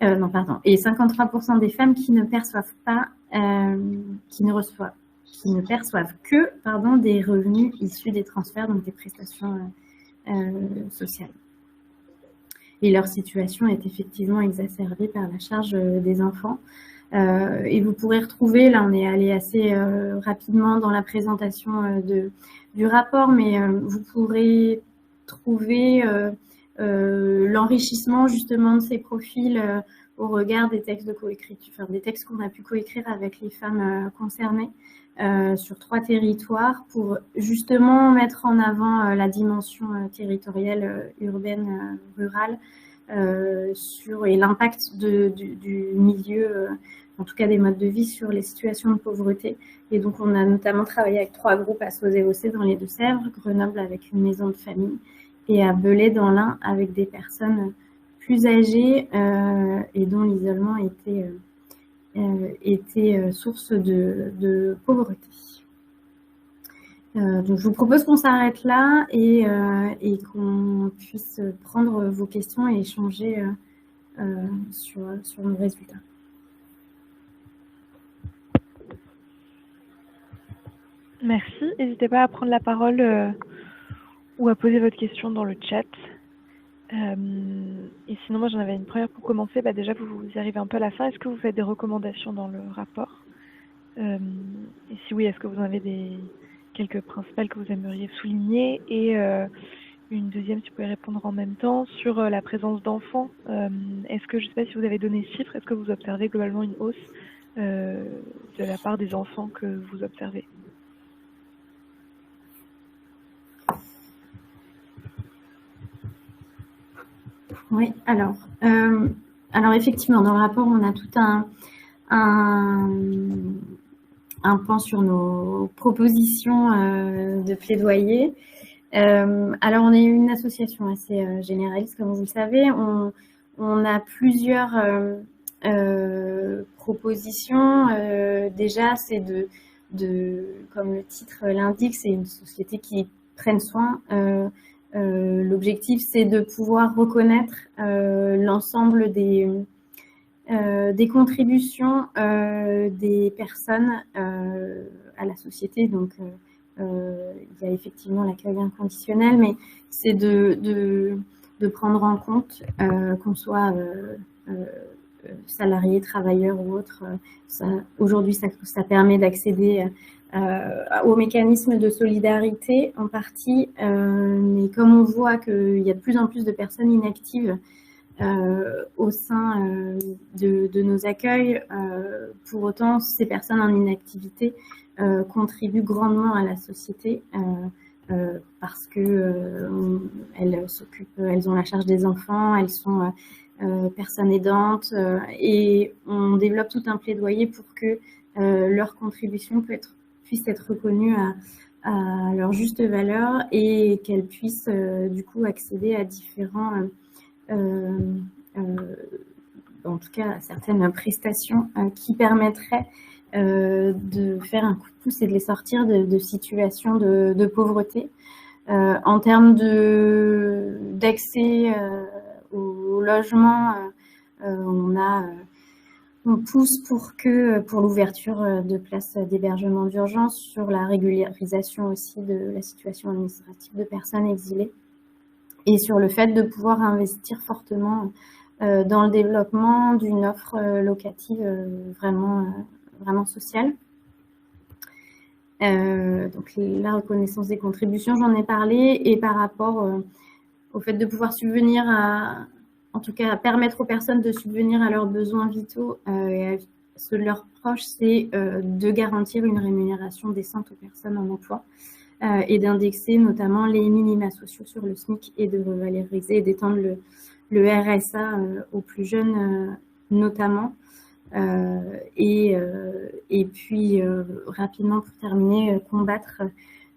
non, pardon. Et 53% des femmes qui ne perçoivent pas, qui ne perçoivent que des revenus issus des transferts, donc des prestations sociales. Et leur situation est effectivement exacerbée par la charge des enfants. Et vous pourrez retrouver, là on est allé assez rapidement dans la présentation du rapport, mais vous pourrez trouver l'enrichissement justement de ces profils au regard des textes de coécriture, enfin, des textes qu'on a pu coécrire avec les femmes concernées sur 3 territoires pour justement mettre en avant la dimension territoriale urbaine, rurale et l'impact du milieu, en tout cas des modes de vie sur les situations de pauvreté. Et donc on a notamment travaillé avec 3 groupes à Sauzet-Haussay dans les Deux-Sèvres, Grenoble avec une maison de famille et à Belay dans l'Ain avec des personnes plus âgées et dont l'isolement était source de pauvreté. Donc je vous propose qu'on s'arrête là et qu'on puisse prendre vos questions et échanger sur nos résultats. Merci. N'hésitez pas à prendre la parole ou à poser votre question dans le chat. Et sinon, moi, j'en avais une première pour commencer. Déjà, vous y arrivez un peu à la fin. Est-ce que vous faites des recommandations dans le rapport? Et si oui, est-ce que vous en avez quelques principales que vous aimeriez souligner? Et une deuxième, si vous pouvez répondre en même temps, sur la présence d'enfants. Est-ce que, je ne sais pas si vous avez donné ce chiffre, est-ce que vous observez globalement une hausse de la part des enfants que vous observez? Oui, alors effectivement, dans le rapport, on a tout un pan sur nos propositions de plaidoyer. Alors, on est une association assez généraliste, comme vous le savez. On a plusieurs propositions. Déjà, c'est comme le titre l'indique, c'est une société qui prenne soin. L'objectif, c'est de pouvoir reconnaître l'ensemble des contributions des personnes à la société. Donc, il y a effectivement l'accueil inconditionnel, mais c'est de prendre en compte qu'on soit salarié, travailleur ou autre. Aujourd'hui, ça permet d'accéder aux mécanismes de solidarité en partie, mais comme on voit qu'il y a de plus en plus de personnes inactives au sein de nos accueils, pour autant ces personnes en inactivité contribuent grandement à la société parce que elles ont la charge des enfants, elles sont personnes aidantes et on développe tout un plaidoyer pour que leur contribution puisse être reconnue à leur juste valeur et qu'elles puissent du coup accéder à différents, en tout cas à certaines prestations qui permettraient de faire un coup de pouce et de les sortir de situations de pauvreté. En termes d'accès au logement, on pousse pour l'ouverture de places d'hébergement d'urgence, sur la régularisation aussi de la situation administrative de personnes exilées et sur le fait de pouvoir investir fortement dans le développement d'une offre locative vraiment sociale. Donc la reconnaissance des contributions, j'en ai parlé, et par rapport au fait de pouvoir subvenir en tout cas, permettre aux personnes de subvenir à leurs besoins vitaux et à ceux de leurs proches, c'est de garantir une rémunération décente aux personnes en emploi. et d'indexer notamment les minima sociaux sur le SMIC et de revaloriser et d'étendre le RSA aux plus jeunes notamment. Et puis, rapidement, pour terminer, combattre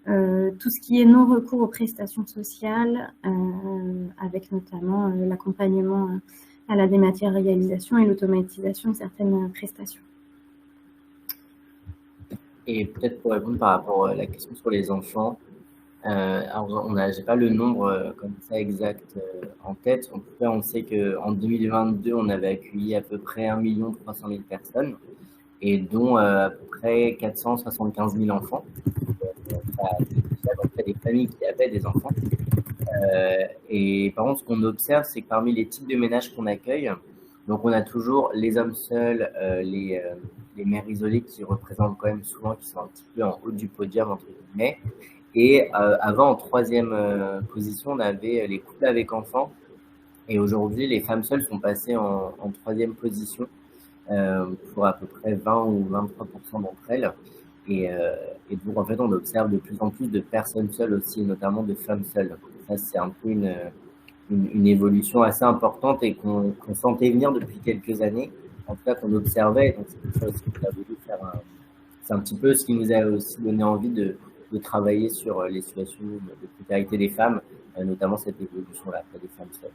tout ce qui est non-recours aux prestations sociales, avec notamment l'accompagnement à la dématérialisation et l'automatisation de certaines prestations. Et peut-être pour répondre par rapport à la question sur les enfants, alors j'ai pas le nombre comme ça exact en tête. En tout cas, on sait qu'en 2022, on avait accueilli à peu près 1 300 000 personnes, et dont à peu près 475 000 enfants. C'est à peu près des familles qui avaient des enfants. Et par contre, ce qu'on observe, c'est que parmi les types de ménages qu'on accueille, donc on a toujours les hommes seuls, les mères isolées qui représentent quand même souvent, qui sont un petit peu en haut du podium, entre guillemets. Et avant, en troisième position, on avait les couples avec enfants. Et aujourd'hui, les femmes seules sont passées en troisième position pour à peu près 20 ou 23% d'entre elles. Et donc, en fait, on observe de plus en plus de personnes seules aussi, notamment de femmes seules. Ça, c'est un peu une évolution assez importante et qu'on sentait venir depuis quelques années, en tout cas qu'on observait. Donc, c'est pour ça aussi qu'on a voulu faire c'est un petit peu ce qui nous a aussi donné envie de travailler sur les situations de précarité des femmes, notamment cette évolution-là, des femmes seules.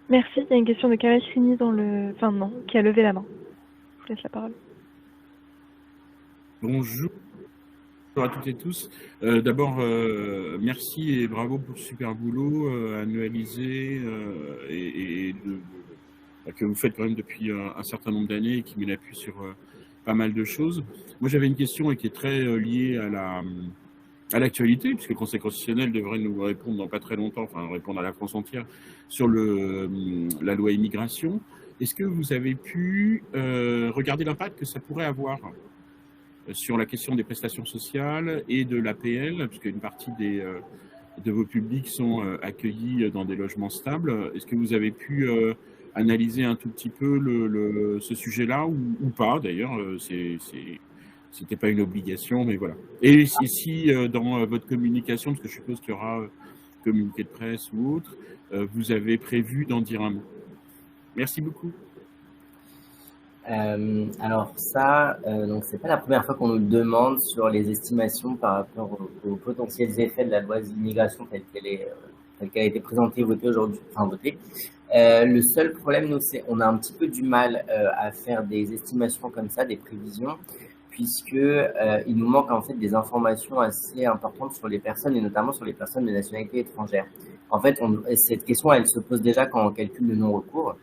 Merci. Il y a une question de Karel Chini qui a levé la main. Je vous laisse la parole. Bonjour à toutes et tous. D'abord, merci et bravo pour ce super boulot annualisé que vous faites quand même depuis un certain nombre d'années et qui met l'appui sur pas mal de choses. Moi, j'avais une question qui est très liée à l'actualité, puisque le Conseil constitutionnel devrait nous répondre dans pas très longtemps, enfin répondre à la France entière, sur la loi immigration. Est-ce que vous avez pu regarder l'impact que ça pourrait avoir sur la question des prestations sociales et de l'APL, puisque une partie de vos publics sont accueillis dans des logements stables? Est-ce que vous avez pu analyser un tout petit peu ce sujet-là ou pas? D'ailleurs, c'était pas une obligation, mais voilà. Et si dans votre communication, parce que je suppose qu'il y aura communiqué de presse ou autre, vous avez prévu d'en dire un mot? Merci beaucoup. Alors ça, donc c'est pas la première fois qu'on nous le demande sur les estimations par rapport aux potentiels effets de la loi d'immigration telle qu'elle a été présentée, votée aujourd'hui, le seul problème, nous, c'est on a un petit peu du mal à faire des estimations comme ça, des prévisions, puisque il nous manque en fait des informations assez importantes sur les personnes et notamment sur les personnes de nationalité étrangère. En fait, cette question, elle se pose déjà quand on calcule le non-recours.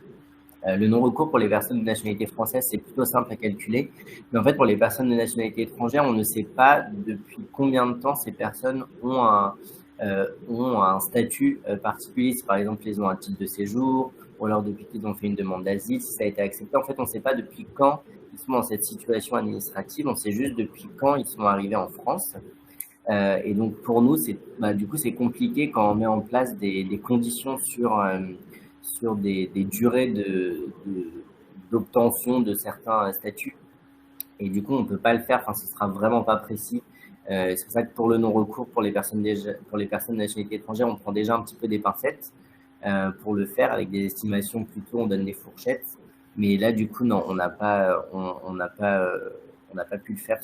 Le non-recours pour les personnes de nationalité française, c'est plutôt simple à calculer. Mais en fait, pour les personnes de nationalité étrangère, on ne sait pas depuis combien de temps ces personnes ont un statut particulier. Si par exemple, ils ont un titre de séjour, ou alors depuis qu'ils ont fait une demande d'asile, si ça a été accepté. En fait, on ne sait pas depuis quand ils sont dans cette situation administrative. On sait juste depuis quand ils sont arrivés en France. Et donc, pour nous, du coup, c'est compliqué quand on met en place des conditions sur des durées d'obtention de certains statuts. Et du coup, on ne peut pas le faire, ce ne sera vraiment pas précis. C'est pour ça que pour le non-recours, pour les personnes de nationalité étrangère, on prend déjà un petit peu des pincettes pour le faire avec des estimations plutôt, on donne des fourchettes. Mais là, du coup, non, on n'a pas pu le faire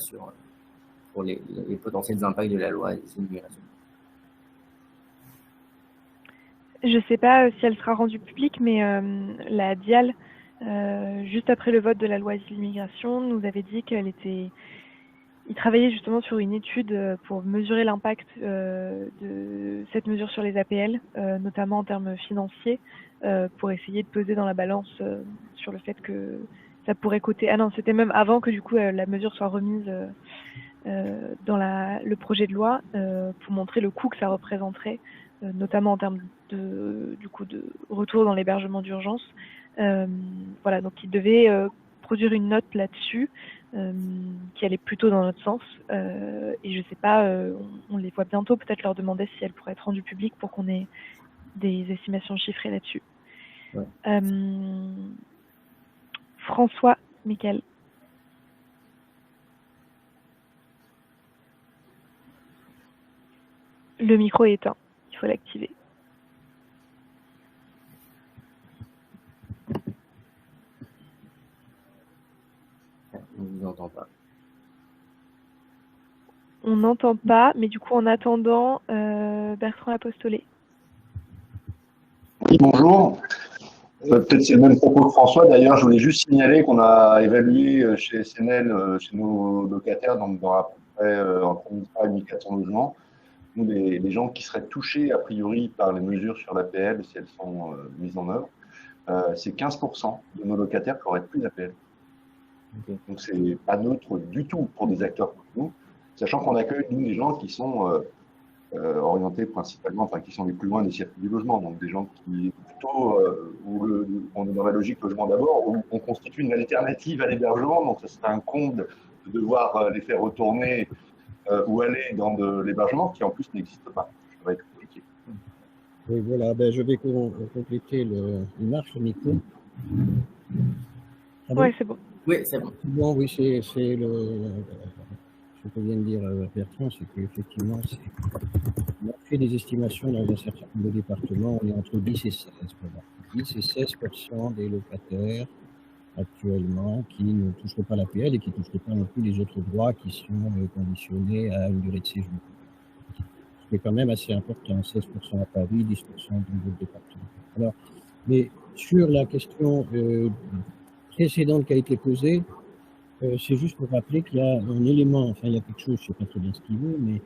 pour les potentiels impacts de la loi d'immigration. Je ne sais pas si elle sera rendue publique, mais la DIAL, juste après le vote de la loi d'immigration, nous avait dit il travaillait justement sur une étude pour mesurer l'impact de cette mesure sur les APL, notamment en termes financiers, pour essayer de peser dans la balance sur le fait que ça pourrait coûter. Ah non, c'était même avant que du coup la mesure soit remise dans le projet de loi pour montrer le coût que ça représenterait, notamment en termes de retour dans l'hébergement d'urgence. Voilà, donc il devait produire une note là-dessus qui allait plutôt dans notre sens. Et je sais pas, on les voit bientôt, peut-être leur demander si elles pourraient être rendues publiques pour qu'on ait des estimations chiffrées là-dessus. Ouais. François, Michael. Le micro est éteint, il faut l'activer. On ne vous entend pas. On n'entend pas, mais du coup, en attendant, Bertrand Apostolé. Oui, bonjour. Peut-être c'est le même propos que François. D'ailleurs, je voulais juste signaler qu'on a évalué chez SNL, chez nos locataires, donc dans à peu près entre 1300 et 1400 logements, nous, les gens qui seraient touchés a priori par les mesures sur l'APL, si elles sont mises en œuvre, c'est 15% de nos locataires qui n'auraient plus d'APL. Okay. Donc, c'est pas neutre du tout pour des acteurs comme nous, sachant qu'on accueille, nous, des gens qui sont orientés principalement, enfin, qui sont les plus loin des circuits du logement, donc des gens qui, plutôt, où on est dans la logique logement d'abord, où on constitue une alternative à l'hébergement, donc ce serait un comble de devoir les faire retourner ou aller dans de l'hébergement qui, en plus, n'existe pas. Ça va être compliqué. Oui, voilà, ben, je vais compléter il marche le micro. Oui, c'est bon. Oui, c'est bon. Bon, oui, c'est ce que vient de dire Bertrand, c'est qu'effectivement, on a fait des estimations dans un certain nombre de départements, on est entre 10 et 16. Voilà. 10 et 16% des locataires actuellement qui ne toucheraient pas l'APL et qui ne toucheraient pas non plus les autres droits qui sont conditionnés à une durée de séjour. Ce qui est quand même assez important, 16% à Paris, 10% dans d'autres départements. Alors, mais sur la question précédente qui a été posée, c'est juste pour rappeler qu'il y a un élément, enfin il y a quelque chose, je ne sais pas très bien ce qu'il veut, mais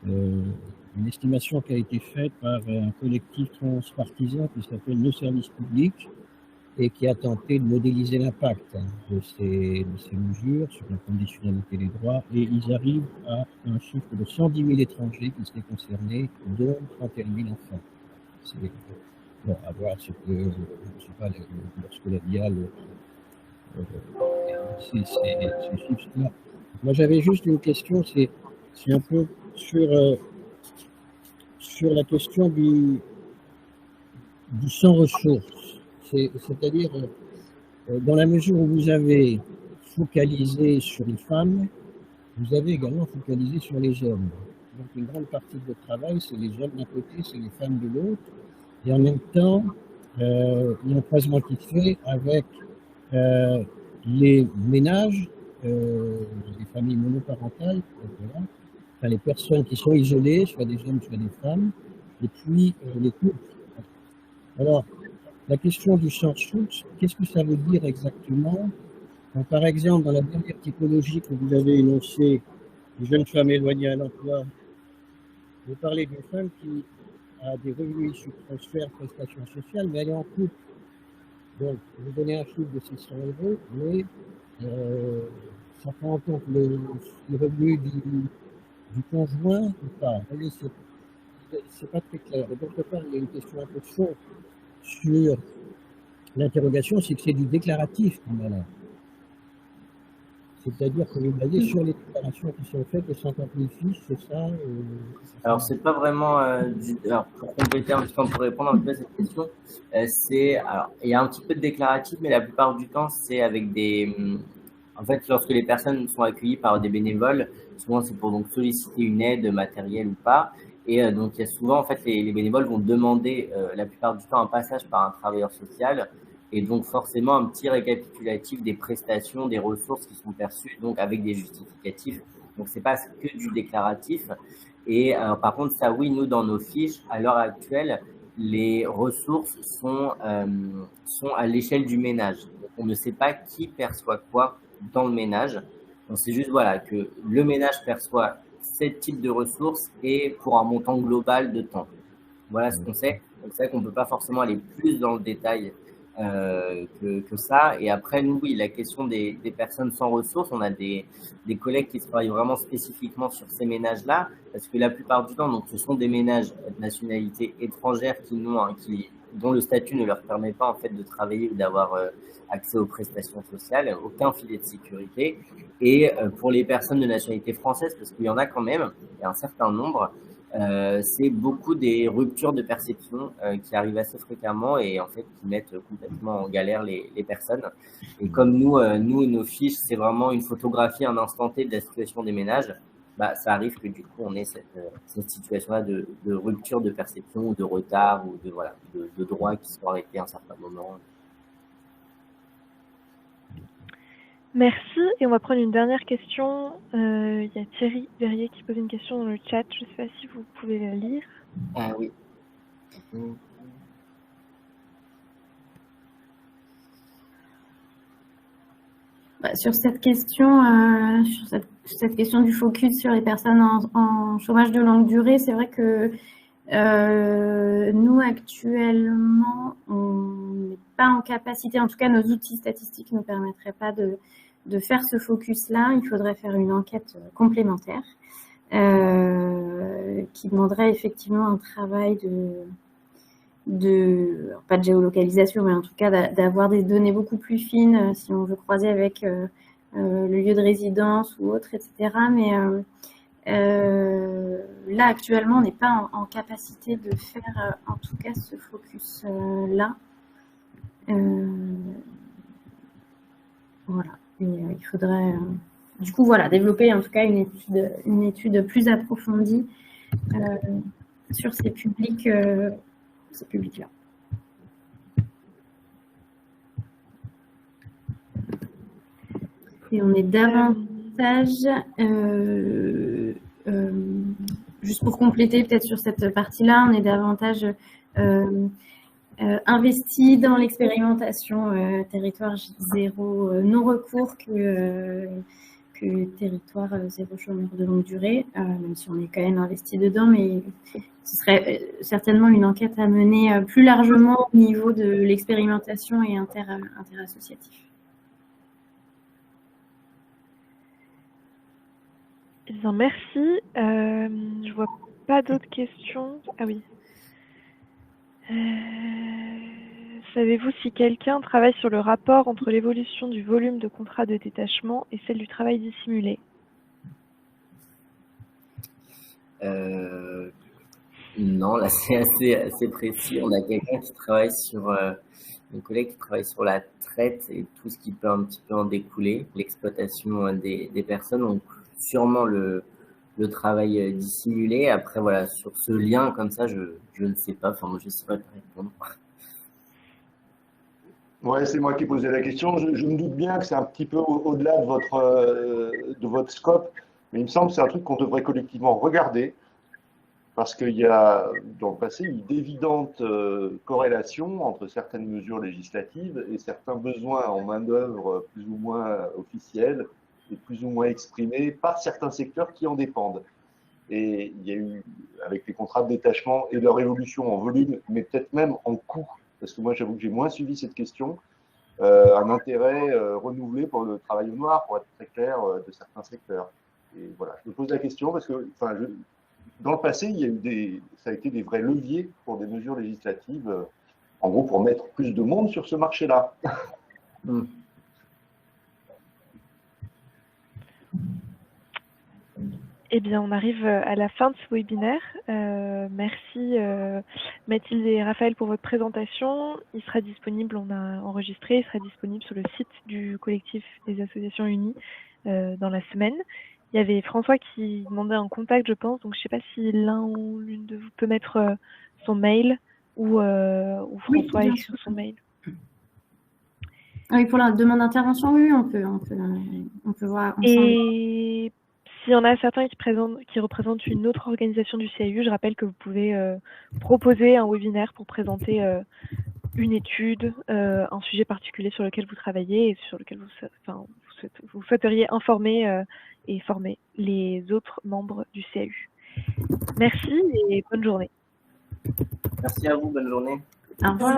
une estimation qui a été faite par un collectif transpartisan qui s'appelle Nos Services Publics et qui a tenté de modéliser l'impact de ces mesures sur la conditionnalité des droits, et ils arrivent à un chiffre de 110 000 étrangers qui seraient concernés, dont 31 000 enfants. C'est bon, à voir ce que, je ne sais pas, lorsque la DIA ces chiffres-là. Moi, j'avais juste une question, c'est un peu sur la question du sans ressources. C'est-à-dire, dans la mesure où vous avez focalisé sur les femmes, vous avez également focalisé sur les hommes. Donc, une grande partie de votre travail, c'est les hommes d'un côté, c'est les femmes de l'autre. Et en même temps, il y a un croisement qui se fait avec les ménages, les familles monoparentales, voilà, enfin, les personnes qui sont isolées, soit des hommes, soit des femmes, et puis les couples. Alors, la question du sans ressources, qu'est-ce que ça veut dire exactement? Donc, par exemple, dans la dernière typologie que vous avez énoncée, les jeunes femmes éloignées à l'emploi, vous parlez d'une femme qui a des revenus issus de transfert, prestations sociales, mais elle est en couple. Donc, vous donnez un chiffre de 600 €, mais ça prend en compte le revenu du conjoint ou pas. C'est pas très clair. Et d'autre part, il y a une question un peu de fond sur l'interrogation, c'est que c'est du déclaratif qu'on a là. C'est-à-dire que vous basez sur les déclarations qui sont faites, les 50 000 fiches, c'est ça Alors, c'est pas vraiment alors, pour compléter un petit peu, pour répondre un peu à cette question, alors, il y a un petit peu de déclaratif, mais la plupart du temps, c'est avec en fait, lorsque les personnes sont accueillies par des bénévoles, souvent c'est pour donc solliciter une aide matérielle ou pas. Et donc, il y a souvent, en fait, les bénévoles vont demander la plupart du temps un passage par un travailleur social. Et donc, forcément, un petit récapitulatif des prestations, des ressources qui sont perçues, donc avec des justificatifs. Donc, c'est pas que du déclaratif. Et par contre, ça, oui, nous, dans nos fiches, à l'heure actuelle, les ressources sont à l'échelle du ménage. Donc, on ne sait pas qui perçoit quoi dans le ménage. On sait juste, voilà, que le ménage perçoit ce type de ressources et pour un montant global de temps. Voilà ce qu'on sait. Donc, c'est vrai qu'on ne peut pas forcément aller plus dans le détail que ça. Et après, nous, oui, la question des personnes sans ressources, on a des collègues qui travaillent vraiment spécifiquement sur ces ménages-là, parce que la plupart du temps, donc, ce sont des ménages de nationalité étrangère dont le statut ne leur permet pas en fait de travailler ou d'avoir accès aux prestations sociales, aucun filet de sécurité. Et pour les personnes de nationalité française, parce qu'il y en a quand même, il y a un certain nombre, c'est beaucoup des ruptures de perception qui arrivent assez fréquemment et en fait qui mettent complètement en galère les personnes. Et comme nous, nos fiches, c'est vraiment une photographie, un instant T de la situation des ménages. ça arrive que du coup on ait cette situation-là de rupture de perception ou de retard ou de droits qui sont arrêtés à un certain moment. Merci. Et on va prendre une dernière question. Il y a Thierry Verrier qui pose une question dans le chat. Je ne sais pas si vous pouvez la lire. Ah oui. Sur cette question, cette question du focus sur les personnes en chômage de longue durée, c'est vrai que nous, actuellement, on n'est pas en capacité, en tout cas nos outils statistiques ne nous permettraient pas de faire ce focus-là. Il faudrait faire une enquête complémentaire qui demanderait effectivement un travail pas de géolocalisation, mais en tout cas d'avoir des données beaucoup plus fines si on veut croiser avec le lieu de résidence ou autre, etc. Mais là, actuellement, on n'est pas en capacité de faire, en tout cas, ce focus-là. Voilà. Et, il faudrait, du coup, voilà, développer, en tout cas, une étude plus approfondie sur ces publics-là. Et on est davantage, juste pour compléter peut-être sur cette partie-là, on est davantage investi dans l'expérimentation territoire zéro non-recours que territoire zéro chômeur de longue durée, même si on est quand même investi dedans, mais ce serait certainement une enquête à mener plus largement au niveau de l'expérimentation et interassociatif. Eh bien, merci. Je vois pas d'autres questions. Ah oui. Savez-vous si quelqu'un travaille sur le rapport entre l'évolution du volume de contrats de détachement et celle du travail dissimulé? Non, là c'est assez précis. On a quelqu'un qui travaille sur, une collègue qui travaille sur la traite et tout ce qui peut un petit peu en découler, l'exploitation des personnes. Donc sûrement le travail dissimulé. Après voilà, sur ce lien comme ça, je ne sais pas. Enfin moi je ne sais pas te répondre. Ouais, c'est moi qui posais la question. Je me doute bien que c'est un petit peu au-delà de votre scope, mais il me semble que c'est un truc qu'on devrait collectivement regarder, parce qu'il y a dans le passé une d'évidentes corrélations entre certaines mesures législatives et certains besoins en main-d'œuvre plus ou moins officiels et plus ou moins exprimés par certains secteurs qui en dépendent. Et il y a eu, avec les contrats de détachement et leur évolution en volume, mais peut-être même en coût, parce que moi j'avoue que j'ai moins suivi cette question, un intérêt renouvelé pour le travail au noir, pour être très clair, de certains secteurs. Et voilà, je me pose la question parce que, dans le passé, il y a eu ça a été des vrais leviers pour des mesures législatives, en gros pour mettre plus de monde sur ce marché-là. Eh bien, on arrive à la fin de ce webinaire. Merci Mathilde et Raphaël pour votre présentation. Il sera disponible, on a enregistré, il sera disponible sur le site du collectif des associations unies dans la semaine. Il y avait François qui demandait un contact, je pense, donc je ne sais pas si l'un ou l'une de vous peut mettre son mail ou François oui, écrit son mail. Oui, pour la demande d'intervention, oui, on peut voir ensemble. Et s'il y en a certains qui représentent une autre organisation du CAU, je rappelle que vous pouvez proposer un webinaire pour présenter une étude, un sujet particulier sur lequel vous travaillez et sur lequel vous souhaiteriez informer et former les autres membres du CAU. Merci et bonne journée. Merci à vous, bonne journée. Au revoir.